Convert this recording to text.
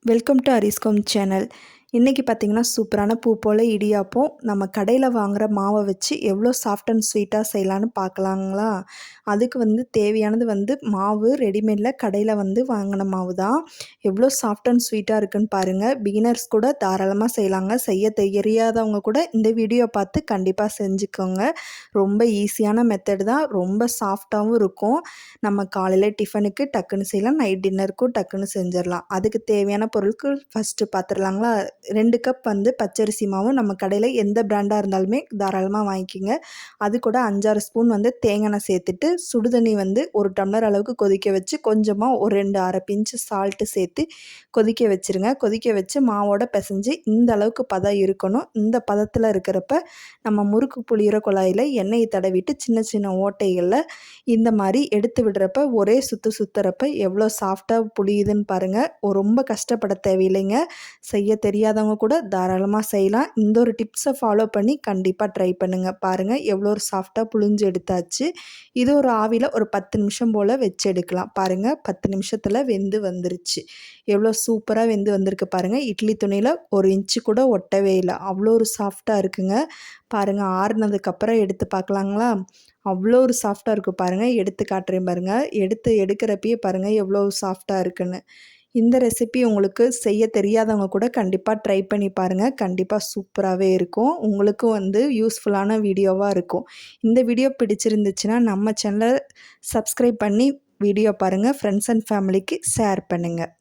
Welcome to அரிஸ்கோம் channel. இன்றைக்கி பார்த்திங்கன்னா சூப்பரான பூ போல் இடியாப்பம் நம்ம கடையில் வாங்குகிற மாவை வச்சு எவ்வளோ சாஃப்ட் அண்ட் ஸ்வீட்டாக செய்யலான்னு பார்க்கலாங்களா. அதுக்கு தேவையானது மாவு ரெடிமேடில் கடையில் வாங்கின மாவு தான். எவ்வளோ சாஃப்ட் அண்ட் ஸ்வீட்டாக இருக்குன்னு பாருங்கள். பிகினர்ஸ் கூட தாராளமாக செய்யலாங்க. செய்ய தெரியாதவங்க கூட இந்த வீடியோ பார்த்து கண்டிப்பாக செஞ்சுக்கோங்க. ரொம்ப ஈஸியான மெத்தட் தான், ரொம்ப சாஃப்டாகவும் இருக்கும். நம்ம காலையில் டிஃபனுக்கு டக்குன்னு செய்யலாம், நைட் டின்னருக்கும் டக்குன்னு செஞ்சிடலாம். அதுக்கு தேவையான பொருட்கள் ஃபஸ்ட்டு பார்த்துடலாங்களா. 2 கப் பச்சரிசி மாவு, நம்ம கடையில் எந்த பிராண்டாக இருந்தாலுமே தாராளமாக வாங்கிக்கிங்க. அது கூட 5-6 ஸ்பூன் தேங்காய் எண்ணெய் சேர்த்துட்டு சுடுதண்ணி 1 டம்ளர் அளவுக்கு கொதிக்க வச்சு கொஞ்சமாக ஒரு 2 1/2 பிஞ்சு சால்ட்டு சேர்த்து கொதிக்க வச்சுருங்க. கொதிக்க வச்சு மாவோட பிசைஞ்சு இந்த அளவுக்கு பதம் இருக்கணும். இந்த பதத்தில் இருக்கிறப்ப நம்ம முறுக்கு புளியிற குழாயில் எண்ணெயை தடவிட்டு சின்ன சின்ன ஓட்டைகளில் இந்த மாதிரி எடுத்து விடுறப்ப ஒரே சுற்றுறப்ப எவ்வளோ சாஃப்டாக புளியுதுன்னு பாருங்கள். ரொம்ப கஷ்டப்பட தேவையில்லைங்க. செய்ய தெரியாதவங்க கூட தாராளமாக செய்யலாம். இந்த ஒரு டிப்ஸை ஃபாலோ பண்ணி கண்டிப்பாக ட்ரை பண்ணுங்கள். பாருங்கள் எவ்வளோ ஒரு சாஃப்டாக புளிஞ்சு எடுத்தாச்சு. இது ஒரு ஆவியில் ஒரு 10 நிமிஷம் போல் வச்சு எடுக்கலாம். பாருங்கள் 10 நிமிஷத்தில் வெந்து வந்துருச்சு. எவ்வளோ சூப்பராக வெந்து வந்திருக்கு பாருங்கள். இட்லி துணியில் 1 இன்ச்சு கூட ஒட்டவே இல்லை, அவ்வளோ ஒரு சாஃப்டாக இருக்குங்க. பாருங்கள் ஆறுனதுக்கப்புறம் எடுத்து பார்க்கலாங்களா. அவ்வளோ ஒரு சாஃப்டாக இருக்குது பாருங்கள். எடுத்து காட்டுறேன் பாருங்கள். எடுக்கிறப்பயே பாருங்கள் எவ்வளோ சாஃப்டாக இருக்குன்னு. இந்த ரெசிபி உங்களுக்கு செய்ய தெரியாதவங்க கூட கண்டிப்பாக ட்ரை பண்ணி பாருங்கள். கண்டிப்பாக சூப்பராகவே இருக்கும். உங்களுக்கும் யூஸ்ஃபுல்லான வீடியோவாக இருக்கும். இந்த வீடியோ பிடிச்சிருந்துச்சுன்னா நம்ம சேனலை சப்ஸ்கிரைப் பண்ணி வீடியோ பாருங்கள். ஃப்ரெண்ட்ஸ் அண்ட் ஃபேமிலிக்கு ஷேர் பண்ணுங்கள்.